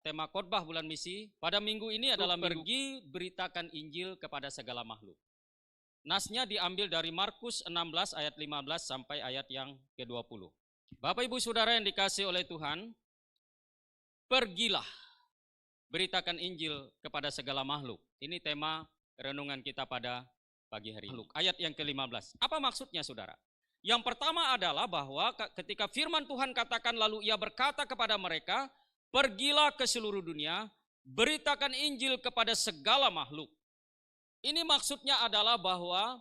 tema khotbah bulan misi pada minggu ini adalah pergi beritakan Injil kepada segala makhluk. Nasnya diambil dari Markus 16 ayat 15 sampai ayat yang ke-20. Bapak Ibu Saudara yang dikasihi oleh Tuhan, pergilah beritakan Injil kepada segala makhluk. Ini tema renungan kita pada pagi hari ini. Ayat yang ke-15. Apa maksudnya saudara? Yang pertama adalah bahwa ketika firman Tuhan katakan lalu ia berkata kepada mereka, pergilah ke seluruh dunia, beritakan Injil kepada segala makhluk. Ini maksudnya adalah bahwa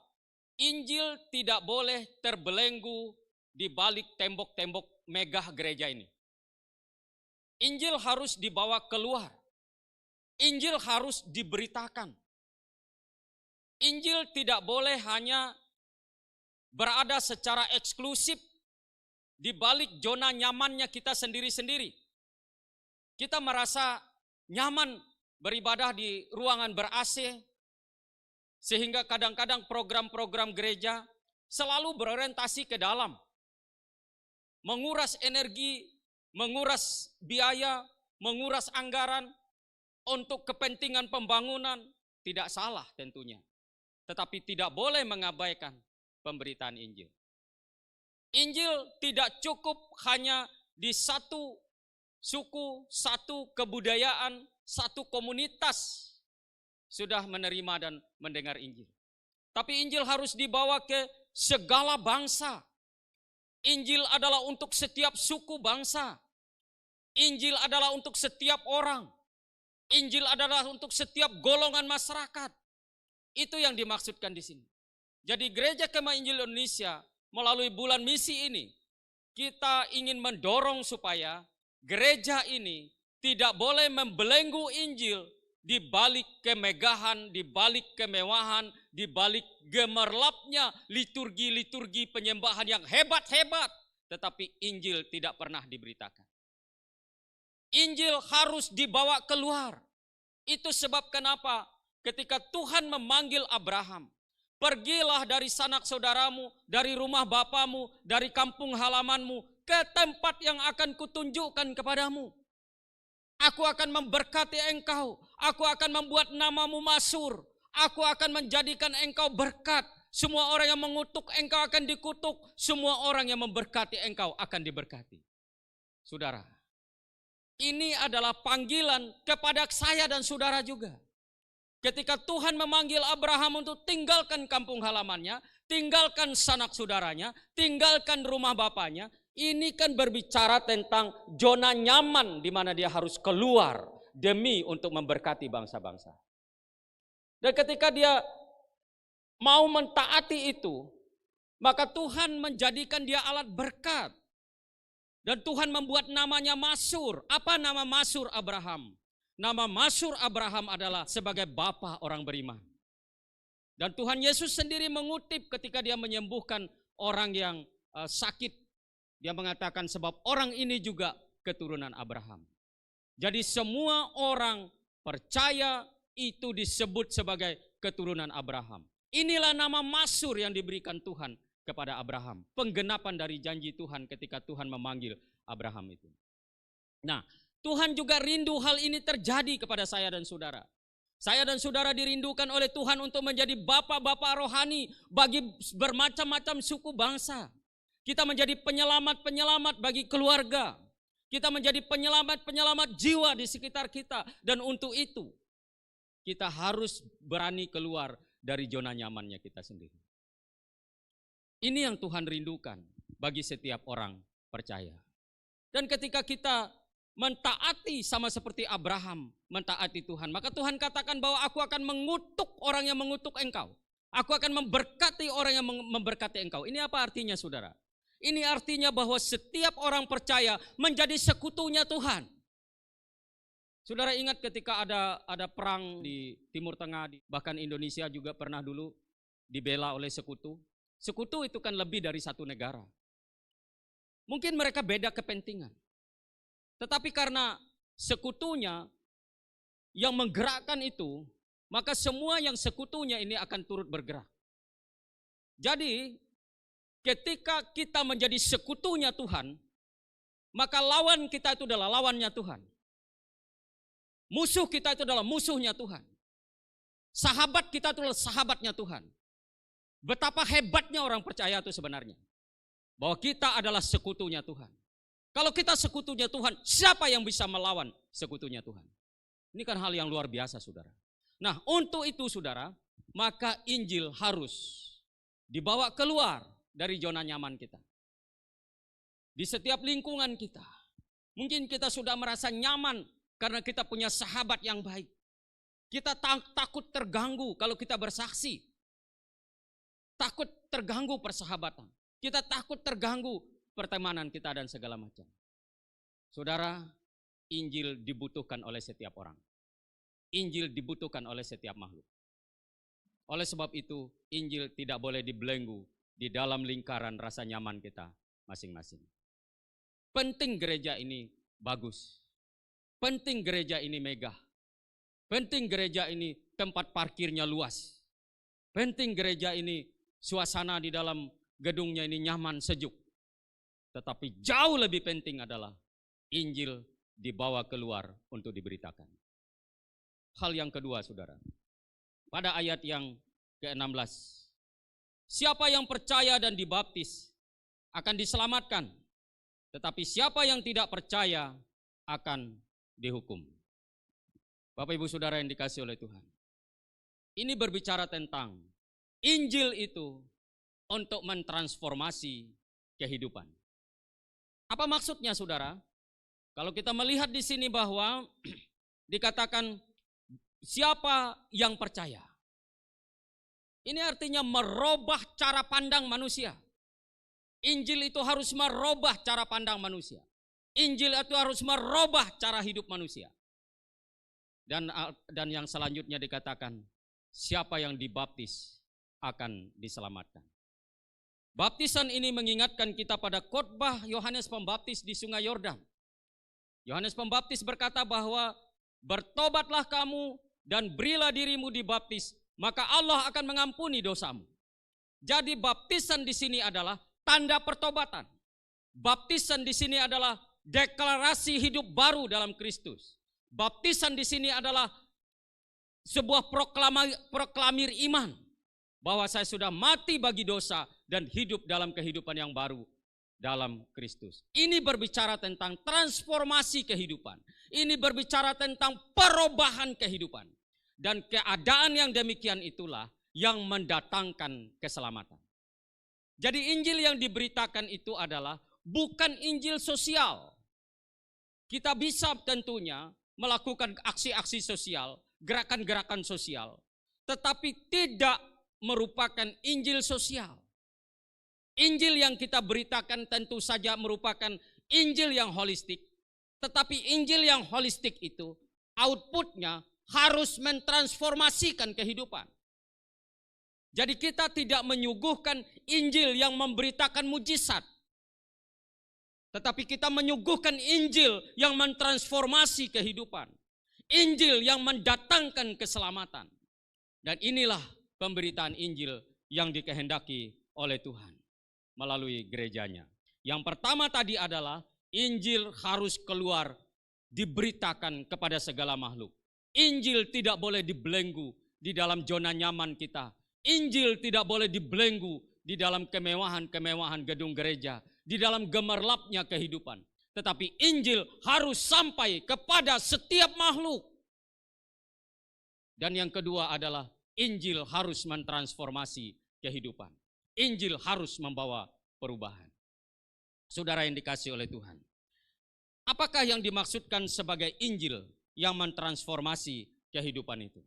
Injil tidak boleh terbelenggu di balik tembok-tembok megah gereja ini. Injil harus dibawa keluar. Injil harus diberitakan. Injil tidak boleh hanya berada secara eksklusif di balik zona nyamannya kita sendiri-sendiri. Kita merasa nyaman beribadah di ruangan ber-AC, sehingga kadang-kadang program-program gereja selalu berorientasi ke dalam. Menguras energi, menguras biaya, menguras anggaran untuk kepentingan pembangunan, tidak salah tentunya. Tetapi tidak boleh mengabaikan pemberitaan Injil. Injil tidak cukup hanya di satu suku, satu kebudayaan, satu komunitas sudah menerima dan mendengar Injil. Tapi Injil harus dibawa ke segala bangsa. Injil adalah untuk setiap suku bangsa. Injil adalah untuk setiap orang. Injil adalah untuk setiap golongan masyarakat. Itu yang dimaksudkan di sini. Jadi Gereja Kemah Injil Indonesia melalui bulan misi ini, kita ingin mendorong supaya gereja ini tidak boleh membelenggu Injil di balik kemegahan, di balik kemewahan, di balik gemerlapnya liturgi-liturgi penyembahan yang hebat-hebat, tetapi Injil tidak pernah diberitakan. Injil harus dibawa keluar. Itu sebab kenapa ketika Tuhan memanggil Abraham, pergilah dari sanak saudaramu, dari rumah bapamu, dari kampung halamanmu, ke tempat yang akan kutunjukkan kepadamu. Aku akan memberkati engkau, aku akan membuat namamu masyhur, aku akan menjadikan engkau berkat. Semua orang yang mengutuk engkau akan dikutuk, semua orang yang memberkati engkau akan diberkati. Saudara, ini adalah panggilan kepada saya dan saudara juga. Ketika Tuhan memanggil Abraham untuk tinggalkan kampung halamannya, tinggalkan sanak saudaranya, tinggalkan rumah bapaknya, ini kan berbicara tentang zona nyaman di mana dia harus keluar demi untuk memberkati bangsa-bangsa. Dan ketika dia mau mentaati itu, maka Tuhan menjadikan dia alat berkat. Dan Tuhan membuat namanya masyhur. Apa nama masyhur Abraham? Nama masyhur Abraham adalah sebagai bapa orang beriman. Dan Tuhan Yesus sendiri mengutip ketika dia menyembuhkan orang yang sakit. Dia mengatakan sebab orang ini juga keturunan Abraham. Jadi semua orang percaya itu disebut sebagai keturunan Abraham. Inilah nama masyhur yang diberikan Tuhan kepada Abraham. Penggenapan dari janji Tuhan ketika Tuhan memanggil Abraham itu. Nah, Tuhan juga rindu hal ini terjadi kepada saya dan saudara. Saya dan saudara dirindukan oleh Tuhan untuk menjadi bapak-bapak rohani bagi bermacam-macam suku bangsa. Kita menjadi penyelamat-penyelamat bagi keluarga. Kita menjadi penyelamat-penyelamat jiwa di sekitar kita. Dan untuk itu, kita harus berani keluar dari zona nyamannya kita sendiri. Ini yang Tuhan rindukan bagi setiap orang percaya. Dan ketika kita mentaati sama seperti Abraham mentaati Tuhan, maka Tuhan katakan bahwa aku akan mengutuk orang yang mengutuk engkau. Aku akan memberkati orang yang memberkati engkau. Ini apa artinya saudara? Ini artinya bahwa setiap orang percaya menjadi sekutunya Tuhan. Saudara ingat ketika ada perang di Timur Tengah, bahkan Indonesia juga pernah dulu dibela oleh sekutu. Sekutu itu kan lebih dari satu negara. Mungkin mereka beda kepentingan. Tetapi karena sekutunya yang menggerakkan itu, maka semua yang sekutunya ini akan turut bergerak. Jadi ketika kita menjadi sekutunya Tuhan, maka lawan kita itu adalah lawannya Tuhan. Musuh kita itu adalah musuhnya Tuhan. Sahabat kita itu adalah sahabatnya Tuhan. Betapa hebatnya orang percaya itu sebenarnya. Bahwa kita adalah sekutunya Tuhan. Kalau kita sekutunya Tuhan, siapa yang bisa melawan sekutunya Tuhan? Ini kan hal yang luar biasa, saudara. Nah, untuk itu, saudara, maka Injil harus dibawa keluar dari zona nyaman kita. Di setiap lingkungan kita. Mungkin kita sudah merasa nyaman karena kita punya sahabat yang baik. Kita takut terganggu kalau kita bersaksi. Takut terganggu persahabatan. Kita takut terganggu pertemanan kita dan segala macam. Saudara, Injil dibutuhkan oleh setiap orang. Injil dibutuhkan oleh setiap makhluk. Oleh sebab itu, Injil tidak boleh dibelenggu di dalam lingkaran rasa nyaman kita masing-masing. Penting gereja ini bagus. Penting gereja ini megah. Penting gereja ini tempat parkirnya luas. Penting gereja ini suasana di dalam gedungnya ini nyaman, sejuk. Tetapi jauh lebih penting adalah Injil dibawa keluar untuk diberitakan. Hal yang kedua, saudara. Pada ayat yang ke-16. Siapa yang percaya dan dibaptis akan diselamatkan. Tetapi siapa yang tidak percaya akan dihukum. Bapak Ibu Saudara yang dikasihi oleh Tuhan. Ini berbicara tentang Injil itu untuk mentransformasi kehidupan. Apa maksudnya, saudara? Kalau kita melihat di sini bahwa dikatakan siapa yang percaya. Ini artinya merubah cara pandang manusia. Injil itu harus merubah cara pandang manusia. Injil itu harus merubah cara hidup manusia. Dan yang selanjutnya dikatakan, siapa yang dibaptis akan diselamatkan. Baptisan ini mengingatkan kita pada khotbah Yohanes Pembaptis di Sungai Yordan. Yohanes Pembaptis berkata bahwa bertobatlah kamu dan berilah dirimu dibaptis, maka Allah akan mengampuni dosamu. Jadi baptisan di sini adalah tanda pertobatan. Baptisan di sini adalah deklarasi hidup baru dalam Kristus. Baptisan di sini adalah sebuah proklamir iman bahwa saya sudah mati bagi dosa dan hidup dalam kehidupan yang baru dalam Kristus. Ini berbicara tentang transformasi kehidupan. Ini berbicara tentang perubahan kehidupan. Dan keadaan yang demikian itulah yang mendatangkan keselamatan. Jadi Injil yang diberitakan itu adalah bukan Injil sosial. Kita bisa tentunya melakukan aksi-aksi sosial, gerakan-gerakan sosial, tetapi tidak merupakan Injil sosial. Injil yang kita beritakan tentu saja merupakan Injil yang holistik, tetapi Injil yang holistik itu outputnya harus mentransformasikan kehidupan. Jadi kita tidak menyuguhkan Injil yang memberitakan mujizat, tetapi kita menyuguhkan Injil yang mentransformasi kehidupan. Injil yang mendatangkan keselamatan. Dan inilah pemberitaan Injil yang dikehendaki oleh Tuhan melalui gerejanya. Yang pertama tadi adalah Injil harus keluar diberitakan kepada segala makhluk. Injil tidak boleh dibelenggu di dalam zona nyaman kita. Injil tidak boleh dibelenggu di dalam kemewahan-kemewahan gedung gereja, di dalam gemerlapnya kehidupan. Tetapi Injil harus sampai kepada setiap makhluk. Dan yang kedua adalah Injil harus mentransformasi kehidupan. Injil harus membawa perubahan. Saudara yang dikasihi oleh Tuhan. Apakah yang dimaksudkan sebagai Injil yang mentransformasi kehidupan itu?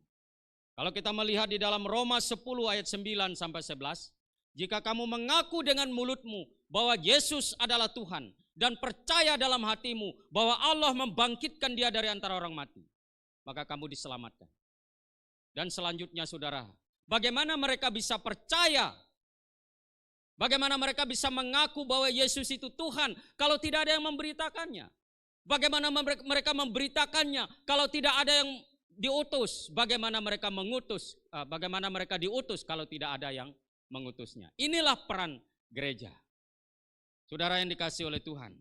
Kalau kita melihat di dalam Roma 10 ayat 9 sampai 11, jika kamu mengaku dengan mulutmu bahwa Yesus adalah Tuhan dan percaya dalam hatimu bahwa Allah membangkitkan dia dari antara orang mati, maka kamu diselamatkan. Dan selanjutnya saudara, bagaimana mereka bisa percaya? Bagaimana mereka bisa mengaku bahwa Yesus itu Tuhan kalau tidak ada yang memberitakannya? Bagaimana mereka memberitakannya kalau tidak ada yang diutus? Bagaimana mereka mengutus? Bagaimana mereka diutus kalau tidak ada yang mengutusnya? Inilah peran gereja. Saudara yang dikasihi oleh Tuhan,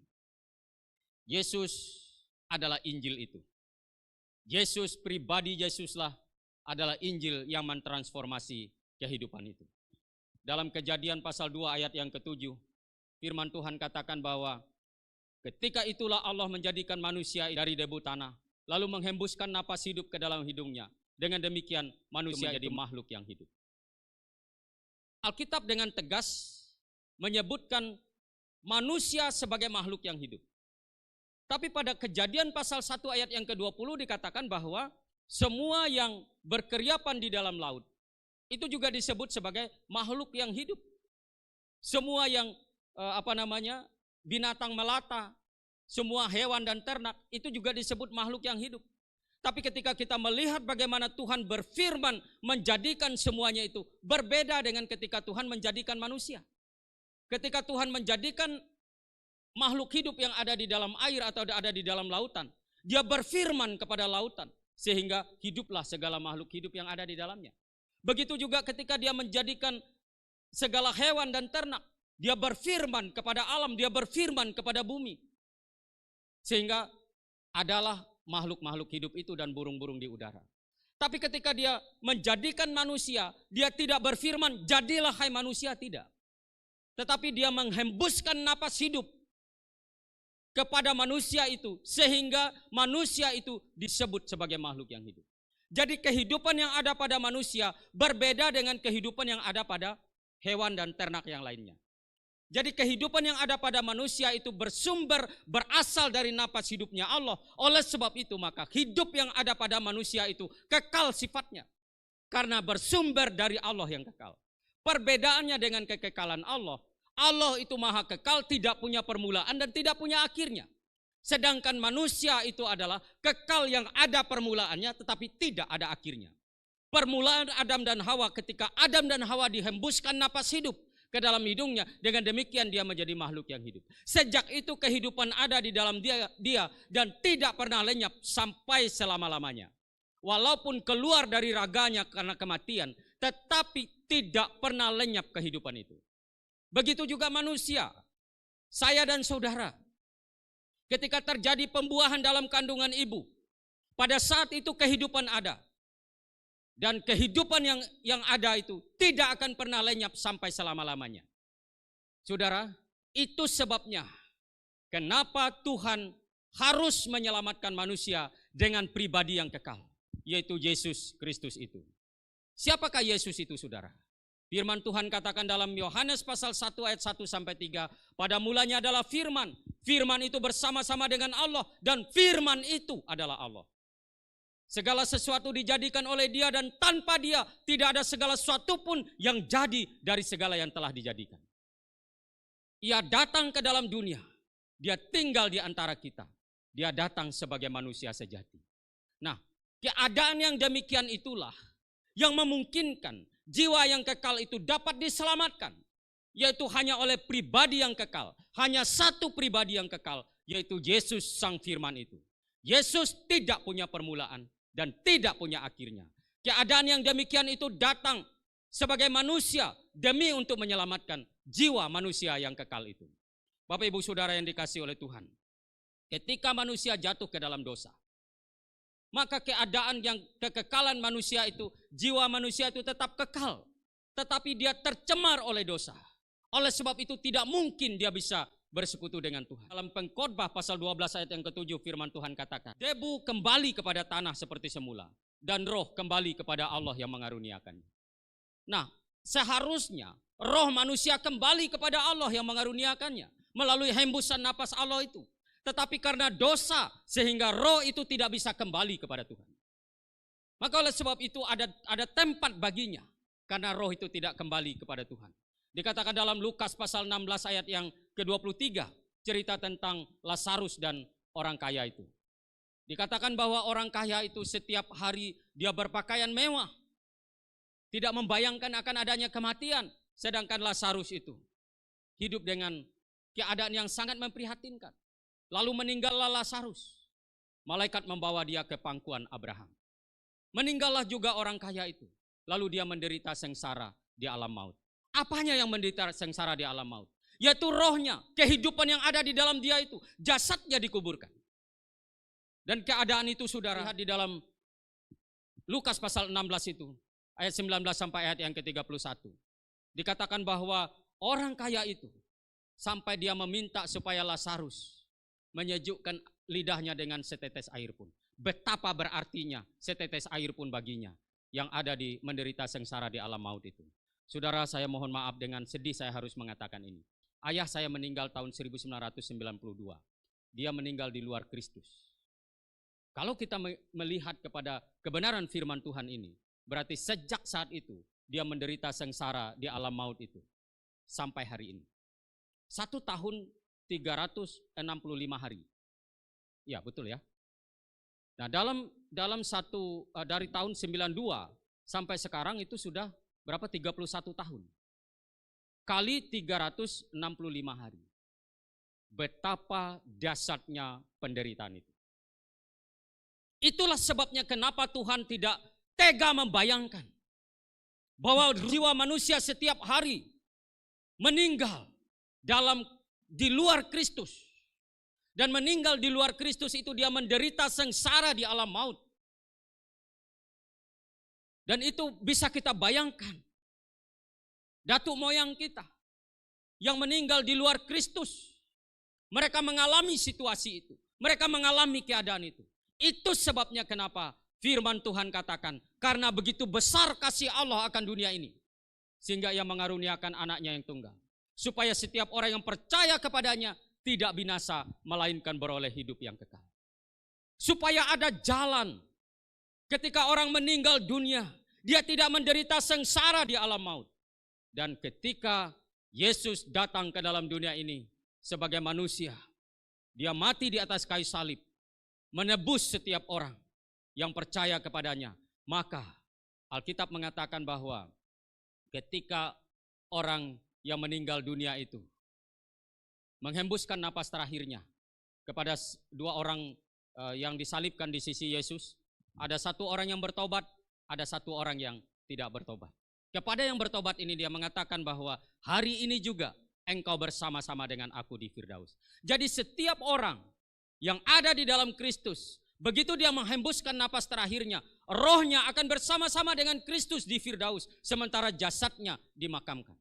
Yesus adalah Injil itu. Yesus, pribadi Yesuslah adalah Injil yang mentransformasi kehidupan itu. Dalam Kejadian pasal 2 ayat yang ke-7, firman Tuhan katakan bahwa ketika itulah Allah menjadikan manusia dari debu tanah, lalu menghembuskan napas hidup ke dalam hidungnya. Dengan demikian manusia menjadi makhluk yang hidup. Alkitab dengan tegas menyebutkan manusia sebagai makhluk yang hidup. Tapi pada Kejadian pasal 1 ayat yang ke-20 dikatakan bahwa semua yang berkeriapan di dalam laut itu juga disebut sebagai makhluk yang hidup. Semua yang binatang melata, semua hewan dan ternak itu juga disebut makhluk yang hidup. Tapi ketika kita melihat bagaimana Tuhan berfirman menjadikan semuanya itu berbeda dengan ketika Tuhan menjadikan manusia. Ketika Tuhan menjadikan makhluk hidup yang ada di dalam air atau ada di dalam lautan, Dia berfirman kepada lautan sehingga hiduplah segala makhluk hidup yang ada di dalamnya. Begitu juga ketika Dia menjadikan segala hewan dan ternak, Dia berfirman kepada alam, Dia berfirman kepada bumi. Sehingga adalah makhluk-makhluk hidup itu dan burung-burung di udara. Tapi ketika Dia menjadikan manusia, Dia tidak berfirman, jadilah hai manusia, tidak. Tetapi Dia menghembuskan napas hidup kepada manusia itu, sehingga manusia itu disebut sebagai makhluk yang hidup. Jadi kehidupan yang ada pada manusia berbeda dengan kehidupan yang ada pada hewan dan ternak yang lainnya. Jadi kehidupan yang ada pada manusia itu berasal dari napas hidupnya Allah. Oleh sebab itu maka hidup yang ada pada manusia itu kekal sifatnya. Karena bersumber dari Allah yang kekal. Perbedaannya dengan kekekalan Allah, Allah itu maha kekal, tidak punya permulaan dan tidak punya akhirnya. Sedangkan manusia itu adalah kekal yang ada permulaannya tetapi tidak ada akhirnya. Permulaan Adam dan Hawa ketika Adam dan Hawa dihembuskan napas hidup ke dalam hidungnya, dengan demikian dia menjadi makhluk yang hidup. Sejak itu kehidupan ada di dalam dia dan tidak pernah lenyap sampai selama-lamanya. Walaupun keluar dari raganya karena kematian, tetapi tidak pernah lenyap kehidupan itu. Begitu juga manusia, saya dan saudara. Ketika terjadi pembuahan dalam kandungan ibu, pada saat itu kehidupan ada. Dan kehidupan yang ada itu tidak akan pernah lenyap sampai selama-lamanya. Saudara, itu sebabnya kenapa Tuhan harus menyelamatkan manusia dengan pribadi yang kekal, yaitu Yesus Kristus itu. Siapakah Yesus itu, saudara? Firman Tuhan katakan dalam Yohanes pasal 1 ayat 1 sampai 3, pada mulanya adalah firman. Firman itu bersama-sama dengan Allah dan firman itu adalah Allah. Segala sesuatu dijadikan oleh Dia dan tanpa Dia tidak ada segala sesuatu pun yang jadi dari segala yang telah dijadikan. Ia datang ke dalam dunia, Dia tinggal di antara kita. Dia datang sebagai manusia sejati. Nah, keadaan yang demikian itulah yang memungkinkan jiwa yang kekal itu dapat diselamatkan. Yaitu hanya oleh pribadi yang kekal. Hanya satu pribadi yang kekal, yaitu Yesus Sang Firman itu. Yesus tidak punya permulaan dan tidak punya akhirnya. Keadaan yang demikian itu datang sebagai manusia demi untuk menyelamatkan jiwa manusia yang kekal itu. Bapak Ibu Saudara yang dikasihi oleh Tuhan, ketika manusia jatuh ke dalam dosa, maka keadaan yang kekekalan manusia itu, jiwa manusia itu tetap kekal, tetapi dia tercemar oleh dosa. Oleh sebab itu tidak mungkin dia bisa bersekutu dengan Tuhan. Dalam Pengkhotbah pasal 12 ayat yang ke-7 firman Tuhan katakan, debu kembali kepada tanah seperti semula dan roh kembali kepada Allah yang mengaruniakannya. Nah, seharusnya roh manusia kembali kepada Allah yang mengaruniakannya melalui hembusan napas Allah itu. Tetapi karena dosa sehingga roh itu tidak bisa kembali kepada Tuhan. Maka oleh sebab itu ada tempat baginya karena roh itu tidak kembali kepada Tuhan. Dikatakan dalam Lukas pasal 16 ayat yang ke-23, cerita tentang Lazarus dan orang kaya itu. Dikatakan bahwa orang kaya itu setiap hari dia berpakaian mewah. Tidak membayangkan akan adanya kematian. Sedangkan Lazarus itu hidup dengan keadaan yang sangat memprihatinkan. Lalu meninggallah Lazarus. Malaikat membawa dia ke pangkuan Abraham. Meninggallah juga orang kaya itu. Lalu dia menderita sengsara di alam maut. Apanya yang menderita sengsara di alam maut? Yaitu rohnya, kehidupan yang ada di dalam dia itu. Jasadnya dikuburkan. Dan keadaan itu saudara lihat di dalam Lukas pasal 16 itu, ayat 19 sampai ayat yang ke-31. Dikatakan bahwa orang kaya itu sampai dia meminta supaya Lazarus menyejukkan lidahnya dengan setetes air pun. Betapa berartinya setetes air pun baginya yang ada di menderita sengsara di alam maut itu. Saudara, saya mohon maaf dengan sedih saya harus mengatakan ini. Ayah saya meninggal tahun 1992. Dia meninggal di luar Kristus. Kalau kita melihat kepada kebenaran firman Tuhan ini, berarti sejak saat itu dia menderita sengsara di alam maut itu sampai hari ini. 1 tahun 365 hari. Ya, betul ya. Nah, dalam dari tahun 92 sampai sekarang itu sudah berapa? 31 tahun. Kali 365 hari. Betapa dahsyatnya penderitaan itu. Itulah sebabnya kenapa Tuhan tidak tega membayangkan bahwa jiwa manusia setiap hari meninggal di luar Kristus. Dan meninggal di luar Kristus itu dia menderita sengsara di alam maut. Dan itu bisa kita bayangkan. Datuk moyang kita yang meninggal di luar Kristus, mereka mengalami situasi itu. Mereka mengalami keadaan itu. Itu sebabnya kenapa firman Tuhan katakan, karena begitu besar kasih Allah akan dunia ini, sehingga ia mengaruniakan anaknya yang tunggal. Supaya setiap orang yang percaya kepadanya tidak binasa, melainkan beroleh hidup yang kekal. Supaya ada jalan ketika orang meninggal dunia, dia tidak menderita sengsara di alam maut. Dan ketika Yesus datang ke dalam dunia ini sebagai manusia, dia mati di atas kayu salib, menebus setiap orang yang percaya kepadanya. Maka Alkitab mengatakan bahwa ketika orang yang meninggal dunia itu menghembuskan napas terakhirnya kepada 2 orang yang disalibkan di sisi Yesus, ada 1 orang yang bertobat, ada 1 orang yang tidak bertobat. Kepada yang bertobat ini dia mengatakan bahwa hari ini juga engkau bersama-sama dengan aku di Firdaus. Jadi setiap orang yang ada di dalam Kristus, begitu dia menghembuskan napas terakhirnya, rohnya akan bersama-sama dengan Kristus di Firdaus, sementara jasadnya dimakamkan.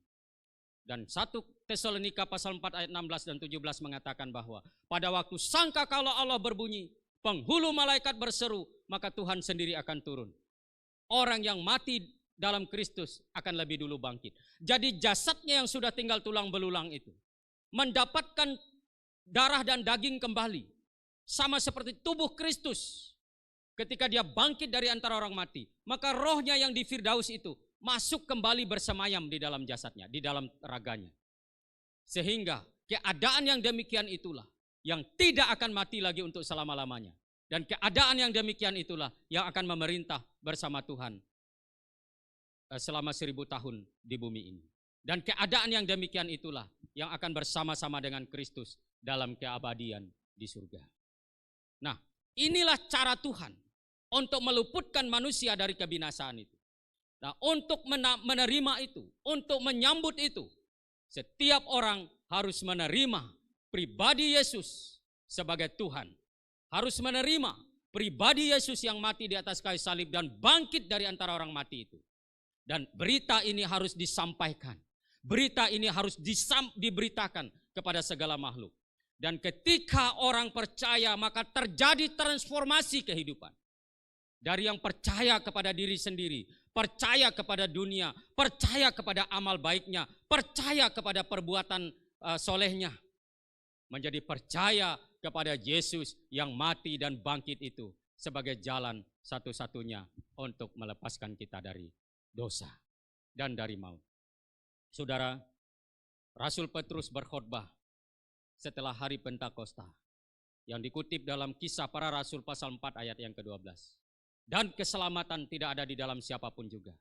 Dan 1 Tesalonika pasal 4 ayat 16 dan 17 mengatakan bahwa pada waktu sangkakala Allah berbunyi, penghulu malaikat berseru, maka Tuhan sendiri akan turun. Orang yang mati dalam Kristus akan lebih dulu bangkit. Jadi jasadnya yang sudah tinggal tulang belulang itu mendapatkan darah dan daging kembali. Sama seperti tubuh Kristus ketika dia bangkit dari antara orang mati, maka rohnya yang di Firdaus itu masuk kembali bersemayam di dalam jasadnya, di dalam raganya. Sehingga keadaan yang demikian itulah yang tidak akan mati lagi untuk selama-lamanya. Dan keadaan yang demikian itulah yang akan memerintah bersama Tuhan selama 1000 tahun di bumi ini. Dan keadaan yang demikian itulah yang akan bersama-sama dengan Kristus dalam keabadian di surga. Nah, inilah cara Tuhan untuk meluputkan manusia dari kebinasaan itu. Nah, untuk menerima itu, untuk menyambut itu, setiap orang harus menerima pribadi Yesus sebagai Tuhan. Harus menerima pribadi Yesus yang mati di atas kayu salib dan bangkit dari antara orang mati itu. Dan berita ini harus disampaikan. Berita ini harus diberitakan kepada segala makhluk. Dan ketika orang percaya, maka terjadi transformasi kehidupan. Dari yang percaya kepada diri sendiri, percaya kepada dunia, percaya kepada amal baiknya, percaya kepada perbuatan solehnya. Menjadi percaya kepada Yesus yang mati dan bangkit itu sebagai jalan satu-satunya untuk melepaskan kita dari dosa dan dari maut. Saudara, Rasul Petrus berkhotbah setelah hari Pentakosta yang dikutip dalam Kisah Para Rasul pasal 4 ayat yang ke-12. Dan keselamatan tidak ada di dalam siapapun juga.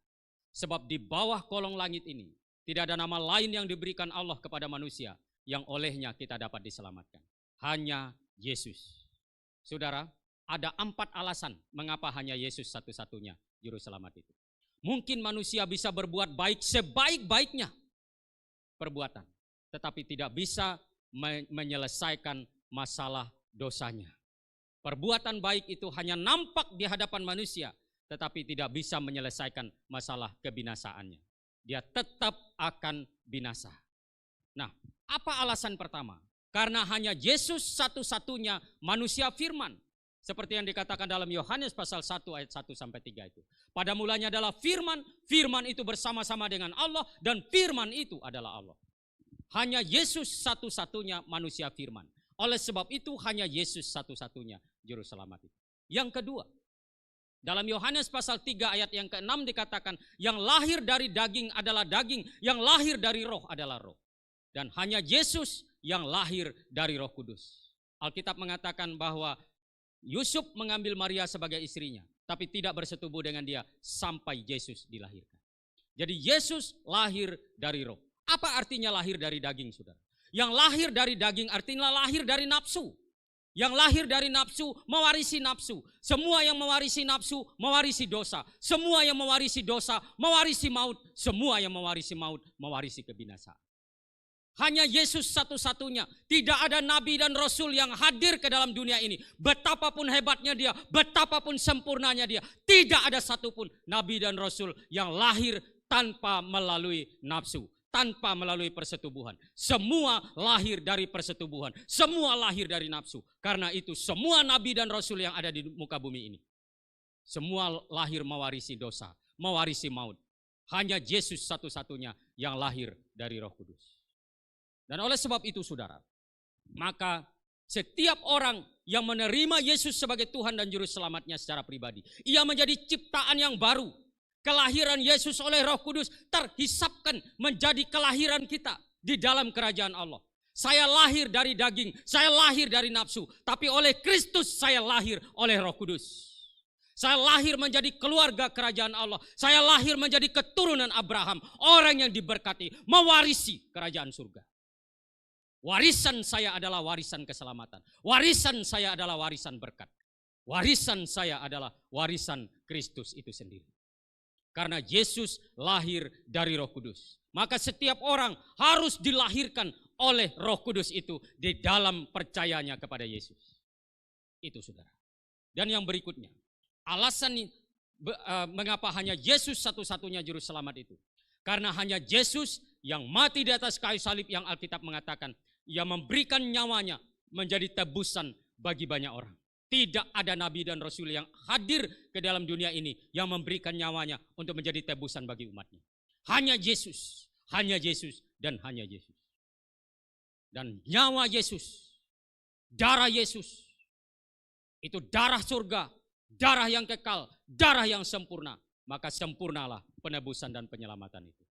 Sebab di bawah kolong langit ini tidak ada nama lain yang diberikan Allah kepada manusia yang olehnya kita dapat diselamatkan. Hanya Yesus. Saudara, ada 4 alasan mengapa hanya Yesus satu-satunya juru selamat itu. Mungkin manusia bisa berbuat baik sebaik-baiknya perbuatan, tetapi tidak bisa menyelesaikan masalah dosanya. Perbuatan baik itu hanya nampak di hadapan manusia, tetapi tidak bisa menyelesaikan masalah kebinasaannya. Dia tetap akan binasa. Nah, apa alasan pertama? Karena hanya Yesus satu-satunya manusia firman. Seperti yang dikatakan dalam Yohanes pasal 1 ayat 1 sampai 3 itu. Pada mulanya adalah firman, firman itu bersama-sama dengan Allah, dan firman itu adalah Allah. Hanya Yesus satu-satunya manusia firman. Oleh sebab itu hanya Yesus satu-satunya juru selamat itu. Yang kedua, dalam Yohanes pasal 3 ayat yang ke-6 dikatakan, yang lahir dari daging adalah daging, yang lahir dari roh adalah roh. Dan hanya Yesus yang lahir dari Roh Kudus. Alkitab mengatakan bahwa Yusuf mengambil Maria sebagai istrinya, tapi tidak bersetubuh dengan dia sampai Yesus dilahirkan. Jadi Yesus lahir dari roh. Apa artinya lahir dari daging, saudara? Yang lahir dari daging artinya lahir dari nafsu. Yang lahir dari nafsu mewarisi nafsu. Semua yang mewarisi nafsu mewarisi dosa. Semua yang mewarisi dosa mewarisi maut. Semua yang mewarisi maut mewarisi kebinasaan. Hanya Yesus satu-satunya. Tidak ada nabi dan rasul yang hadir ke dalam dunia ini. Betapapun hebatnya dia, betapapun sempurnanya dia, tidak ada satupun nabi dan rasul yang lahir tanpa melalui nafsu, tanpa melalui persetubuhan. Semua lahir dari persetubuhan, semua lahir dari nafsu. Karena itu semua nabi dan rasul yang ada di muka bumi ini, semua lahir mewarisi dosa, mewarisi maut. Hanya Yesus satu-satunya yang lahir dari Roh Kudus. Dan oleh sebab itu, saudara, maka setiap orang yang menerima Yesus sebagai Tuhan dan Juru Selamatnya secara pribadi, ia menjadi ciptaan yang baru. Kelahiran Yesus oleh Roh Kudus terhisapkan menjadi kelahiran kita di dalam kerajaan Allah. Saya lahir dari daging, saya lahir dari nafsu, tapi oleh Kristus saya lahir oleh Roh Kudus. Saya lahir menjadi keluarga kerajaan Allah. Saya lahir menjadi keturunan Abraham, orang yang diberkati, mewarisi kerajaan surga. Warisan saya adalah warisan keselamatan. Warisan saya adalah warisan berkat. Warisan saya adalah warisan Kristus itu sendiri. Karena Yesus lahir dari Roh Kudus. Maka setiap orang harus dilahirkan oleh Roh Kudus itu di dalam percayanya kepada Yesus. Itu, saudara. Dan yang berikutnya, alasan mengapa hanya Yesus satu-satunya juru selamat itu. Karena hanya Yesus yang mati di atas kayu salib yang Alkitab mengatakan, ia memberikan nyawanya menjadi tebusan bagi banyak orang. Tidak ada nabi dan rasul yang hadir ke dalam dunia ini yang memberikan nyawanya untuk menjadi tebusan bagi umatnya. Hanya Yesus, dan hanya Yesus. Dan nyawa Yesus, darah Yesus, itu darah surga, darah yang kekal, darah yang sempurna. Maka sempurnalah penebusan dan penyelamatan itu.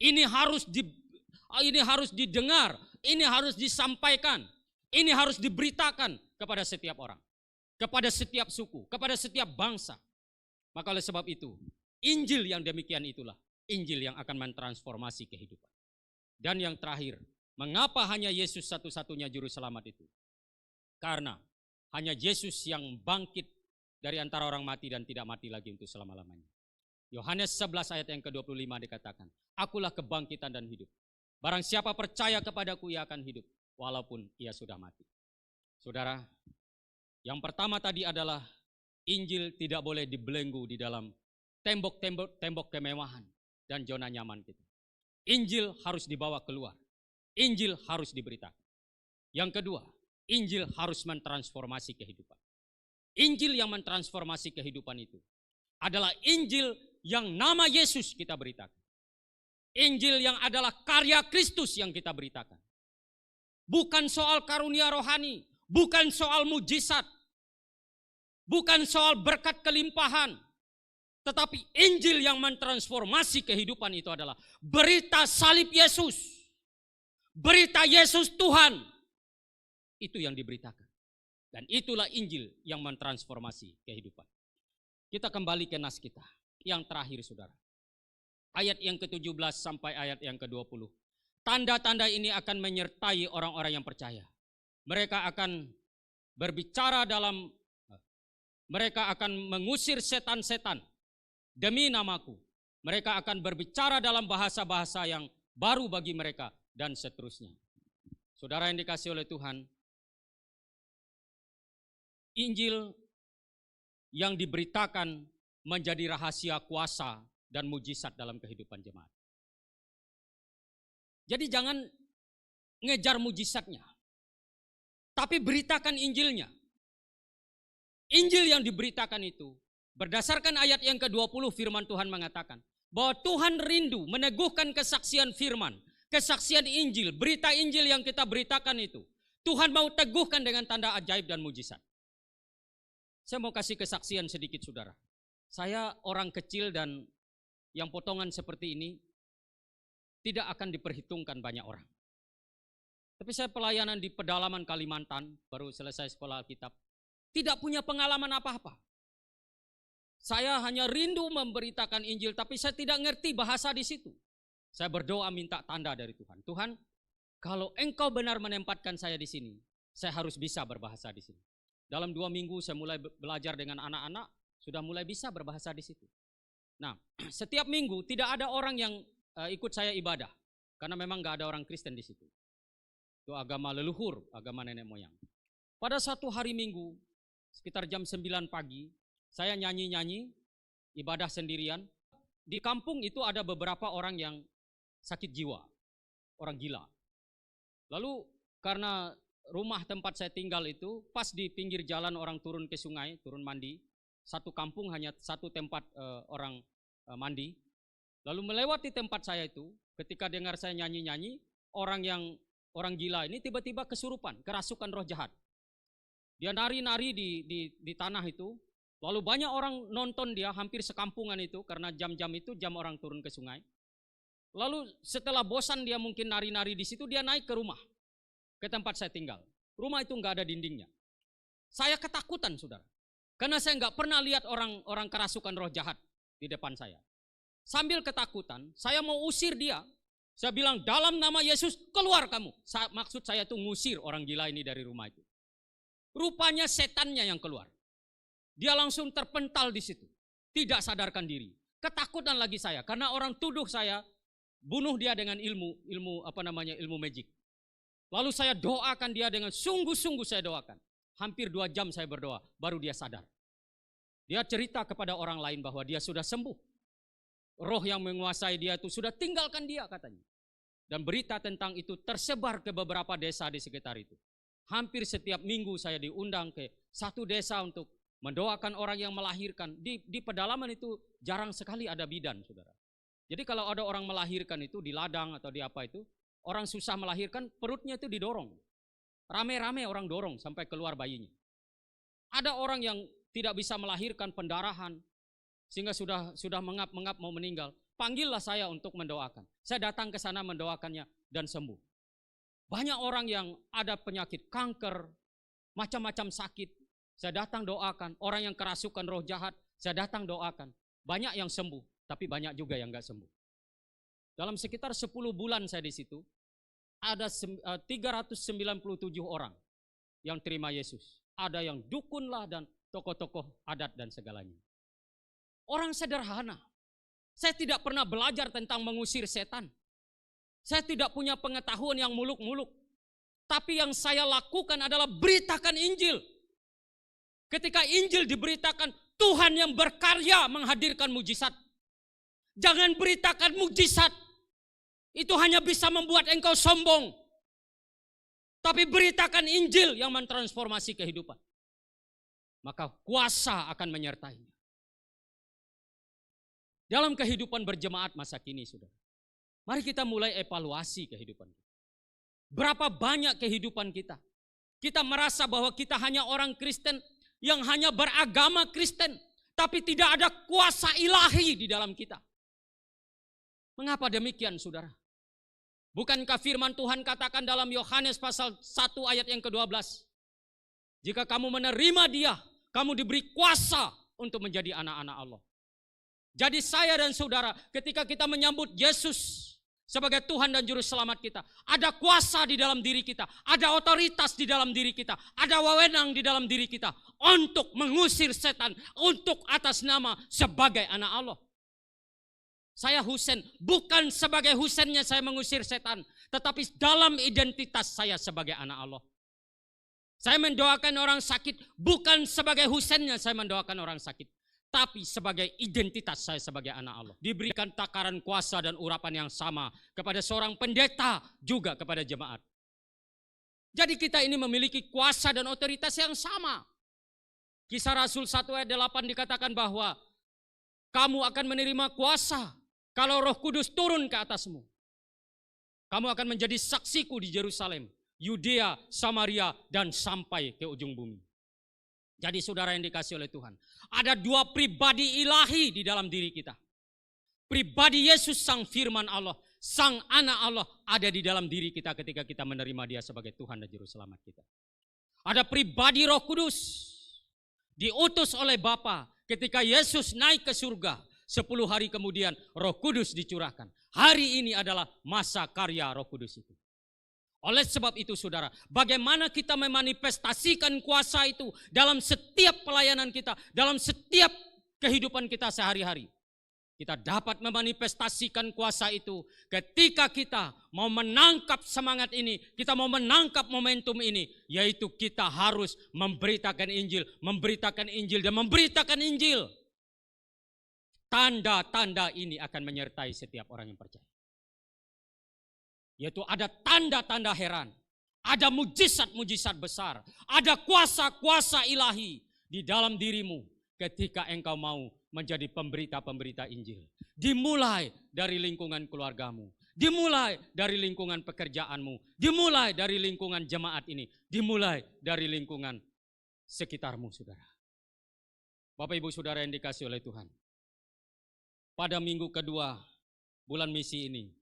Ini harus didengar, ini harus disampaikan, ini harus diberitakan kepada setiap orang, kepada setiap suku, kepada setiap bangsa. Maka oleh sebab itu, Injil yang demikian itulah Injil yang akan mentransformasi kehidupan. Dan yang terakhir, mengapa hanya Yesus satu-satunya juru selamat itu? Karena hanya Yesus yang bangkit dari antara orang mati dan tidak mati lagi untuk selama-lamanya. Yohanes 11 ayat yang ke-25 dikatakan, akulah kebangkitan dan hidup. Barang siapa percaya kepadaku, ia akan hidup, walaupun ia sudah mati. Saudara, yang pertama tadi adalah Injil tidak boleh dibelenggu di dalam tembok kemewahan dan zona nyaman kita. Injil harus dibawa keluar. Injil harus diberitakan. Yang kedua, Injil harus mentransformasi kehidupan. Injil yang mentransformasi kehidupan itu adalah Injil yang nama Yesus kita beritakan. Injil yang adalah karya Kristus yang kita beritakan. Bukan soal karunia rohani, bukan soal mujizat, bukan soal berkat kelimpahan, tetapi Injil yang mentransformasi kehidupan itu adalah berita salib Yesus, berita Yesus Tuhan. Itu yang diberitakan. Dan itulah Injil yang mentransformasi kehidupan. Kita kembali ke nas kita. Yang terakhir, saudara. Ayat yang ke-17 sampai ayat yang ke-20. Tanda-tanda ini akan menyertai orang-orang yang percaya. Mereka akan berbicara mereka akan mengusir setan-setan demi namaku. Mereka akan berbicara dalam bahasa-bahasa yang baru bagi mereka dan seterusnya. Saudara yang dikasihi oleh Tuhan, Injil yang diberitakan menjadi rahasia kuasa dan mujizat dalam kehidupan jemaat. Jadi jangan ngejar mujizatnya, tapi beritakan Injilnya. Injil yang diberitakan itu, berdasarkan ayat yang ke-20 firman Tuhan mengatakan, bahwa Tuhan rindu meneguhkan kesaksian firman, kesaksian Injil, berita Injil yang kita beritakan itu. Tuhan mau teguhkan dengan tanda ajaib dan mujizat. Saya mau kasih kesaksian sedikit saudara. Saya orang kecil dan yang potongan seperti ini tidak akan diperhitungkan banyak orang. Tapi saya pelayanan di pedalaman Kalimantan, baru selesai sekolah Alkitab. Tidak punya pengalaman apa-apa. Saya hanya rindu memberitakan Injil, tapi saya tidak ngerti bahasa di situ. Saya berdoa minta tanda dari Tuhan. Tuhan, kalau Engkau benar menempatkan saya di sini, saya harus bisa berbahasa di sini. Dalam 2 minggu saya mulai belajar dengan anak-anak, sudah mulai bisa berbahasa di situ. Nah, setiap minggu tidak ada orang yang ikut saya ibadah, karena memang nggak ada orang Kristen di situ. Itu agama leluhur, agama nenek moyang. Pada satu hari Minggu, sekitar jam 9 pagi, saya nyanyi-nyanyi, ibadah sendirian. Di kampung itu ada beberapa orang yang sakit jiwa, orang gila. Lalu karena rumah tempat saya tinggal itu, pas di pinggir jalan orang turun ke sungai, turun mandi. Satu kampung hanya satu tempat orang mandi. Lalu melewati tempat saya itu, ketika dengar saya nyanyi-nyanyi, orang gila ini tiba-tiba kesurupan, kerasukan roh jahat. Dia nari-nari di tanah itu, lalu banyak orang nonton dia, hampir sekampungan itu, karena jam-jam itu jam orang turun ke sungai. Lalu setelah bosan dia mungkin nari-nari di situ, dia naik ke rumah, ke tempat saya tinggal. Rumah itu nggak ada dindingnya. Saya ketakutan saudara, karena saya nggak pernah lihat orang kerasukan roh jahat di depan saya. Sambil ketakutan, saya mau usir dia. Saya bilang, dalam nama Yesus keluar kamu. Maksud saya tuh ngusir orang gila ini dari rumah itu. Rupanya setannya yang keluar. Dia langsung terpental di situ. Tidak sadarkan diri. Ketakutan lagi saya karena orang tuduh saya bunuh dia dengan ilmu magic. Lalu saya doakan dia dengan sungguh-sungguh saya doakan. Hampir 2 jam saya berdoa baru dia sadar. Dia cerita kepada orang lain bahwa dia sudah sembuh. Roh yang menguasai dia itu sudah tinggalkan dia katanya. Dan berita tentang itu tersebar ke beberapa desa di sekitar itu. Hampir setiap minggu saya diundang ke satu desa untuk mendoakan orang yang melahirkan. Di pedalaman itu jarang sekali ada bidan, saudara. Jadi kalau ada orang melahirkan itu di ladang atau di apa itu, orang susah melahirkan, perutnya itu didorong. Rame-rame orang dorong sampai keluar bayinya. Ada orang yang tidak bisa melahirkan, pendarahan, sehingga sudah mengap-mengap mau meninggal. Panggillah saya untuk mendoakan. Saya datang ke sana mendoakannya dan sembuh. Banyak orang yang ada penyakit kanker, macam-macam sakit, saya datang doakan. Orang yang kerasukan roh jahat, saya datang doakan. Banyak yang sembuh, tapi banyak juga yang enggak sembuh. Dalam sekitar 10 bulan saya di situ, ada 397 orang yang terima Yesus. Ada yang dukun lah dan tokoh-tokoh adat dan segalanya. Orang sederhana. Saya tidak pernah belajar tentang mengusir setan. Saya tidak punya pengetahuan yang muluk-muluk. Tapi yang saya lakukan adalah beritakan Injil. Ketika Injil diberitakan, Tuhan yang berkarya menghadirkan mujizat. Jangan beritakan mujizat. Itu hanya bisa membuat engkau sombong. Tapi beritakan Injil yang mentransformasi kehidupan. Maka kuasa akan menyertainya. Dalam kehidupan berjemaat masa kini, saudara. Mari kita mulai evaluasi kehidupan kita. Berapa banyak kehidupan kita? Kita merasa bahwa kita hanya orang Kristen yang hanya beragama Kristen, tapi tidak ada kuasa ilahi di dalam kita. Mengapa demikian, saudara? Bukankah firman Tuhan katakan dalam Yohanes pasal 1 ayat yang ke-12? Jika kamu menerima dia, kamu diberi kuasa untuk menjadi anak-anak Allah. Jadi saya dan saudara, ketika kita menyambut Yesus sebagai Tuhan dan Juru Selamat kita, ada kuasa di dalam diri kita, ada otoritas di dalam diri kita, ada wewenang di dalam diri kita untuk mengusir setan, untuk atas nama sebagai anak Allah. Saya Husein, bukan sebagai Huseinnya saya mengusir setan, tetapi dalam identitas saya sebagai anak Allah. Saya mendoakan orang sakit bukan sebagai Husainnya saya mendoakan orang sakit, tapi sebagai identitas saya sebagai anak Allah. Diberikan takaran kuasa dan urapan yang sama kepada seorang pendeta juga kepada jemaat. Jadi kita ini memiliki kuasa dan otoritas yang sama. Kisah Rasul 1 ayat 8 dikatakan bahwa kamu akan menerima kuasa kalau Roh Kudus turun ke atasmu. Kamu akan menjadi saksiku di Yerusalem, Yudea, Samaria, dan sampai ke ujung bumi. Jadi saudara yang dikasih oleh Tuhan, ada dua pribadi ilahi di dalam diri kita. Pribadi Yesus sang firman Allah, sang anak Allah ada di dalam diri kita ketika kita menerima dia sebagai Tuhan dan Juru Selamat kita. Ada pribadi Roh Kudus, diutus oleh Bapa ketika Yesus naik ke surga. 10 hari kemudian Roh Kudus dicurahkan. Hari ini adalah masa karya Roh Kudus itu. Oleh sebab itu saudara, bagaimana kita memanifestasikan kuasa itu dalam setiap pelayanan kita, dalam setiap kehidupan kita sehari-hari. Kita dapat memanifestasikan kuasa itu ketika kita mau menangkap semangat ini, kita mau menangkap momentum ini, yaitu kita harus memberitakan Injil, dan memberitakan Injil. Tanda-tanda ini akan menyertai setiap orang yang percaya. Yaitu ada tanda-tanda heran, ada mujizat-mujizat besar, ada kuasa-kuasa ilahi di dalam dirimu ketika engkau mau menjadi pemberita-pemberita Injil. Dimulai dari lingkungan keluargamu, dimulai dari lingkungan pekerjaanmu, dimulai dari lingkungan jemaat ini, dimulai dari lingkungan sekitarmu, saudara. Bapak Ibu Saudara yang dikasih oleh Tuhan, pada minggu kedua bulan misi ini,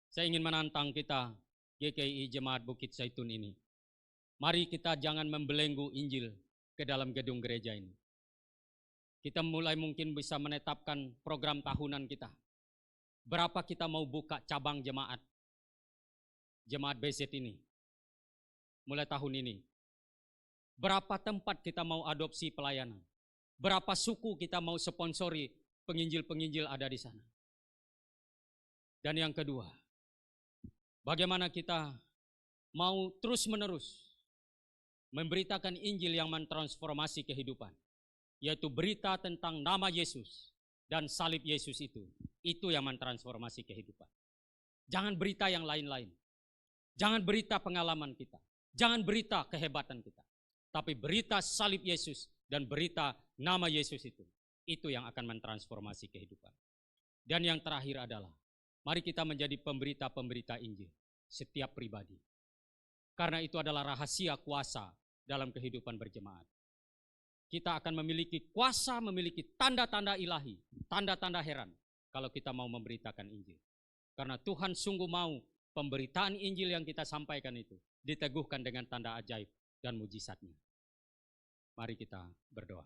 saya ingin menantang kita GKI Jemaat Bukit Zaitun ini. Mari kita jangan membelenggu Injil ke dalam gedung gereja ini. Kita mulai mungkin bisa menetapkan program tahunan kita. Berapa kita mau buka cabang jemaat BZ ini mulai tahun ini. Berapa tempat kita mau adopsi pelayanan. Berapa suku kita mau sponsori penginjil-penginjil ada di sana. Dan yang kedua, bagaimana kita mau terus-menerus memberitakan Injil yang mentransformasi kehidupan, yaitu berita tentang nama Yesus dan salib Yesus itu yang mentransformasi kehidupan. Jangan berita yang lain-lain, jangan berita pengalaman kita, jangan berita kehebatan kita, tapi berita salib Yesus dan berita nama Yesus itu yang akan mentransformasi kehidupan. Dan yang terakhir adalah, mari kita menjadi pemberita-pemberita Injil, setiap pribadi. Karena itu adalah rahasia kuasa dalam kehidupan berjemaat. Kita akan memiliki kuasa, memiliki tanda-tanda ilahi, tanda-tanda heran kalau kita mau memberitakan Injil. Karena Tuhan sungguh mau pemberitaan Injil yang kita sampaikan itu diteguhkan dengan tanda ajaib dan mujizatnya. Mari kita berdoa.